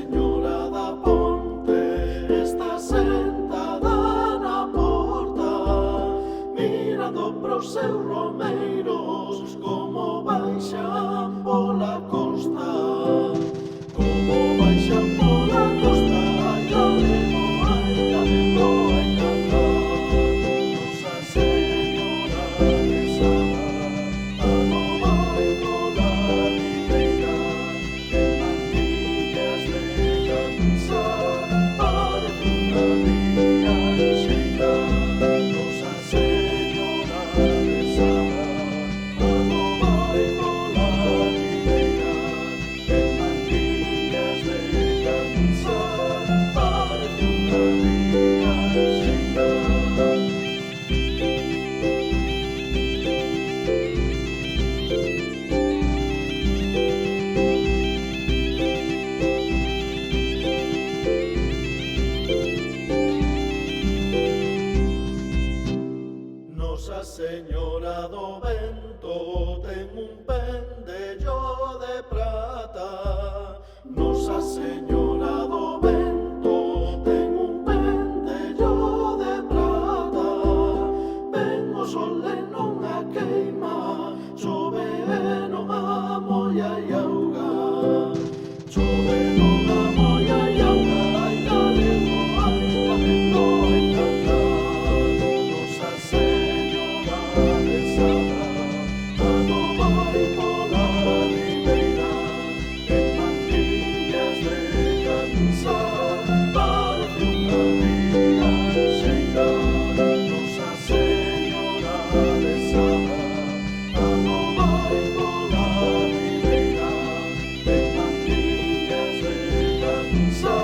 Señora da Ponte está sentada na porta, mirando pros seus romeiros como baixan pola costa, como baixan pola costa. Ai, galego, ai, galego, ai, galego. Nosa Señora rezada, a no vai pola ribeira, en mantillas de cansar, parece unha viaxeira. Nosa Señora rezada, a no vai pola ribeira, en mantillas de cansar, parece unha viaxeira. Nosa Señora do Vento ten un pendello de prata. Nosa Señora do Vento ten un pendello de prata. Ven o sol e non a queima, chove e non a molla e auga. Chove e non a molla e auga. Ai, galego, ai, galego, ai, galego. Nosa Señora rezada, a no vai pola ribeira, en mantillas de cansar, parece unha viaxeira. Nosa Señora rezada, a no vai pola ribeira, en mantillas de cansar.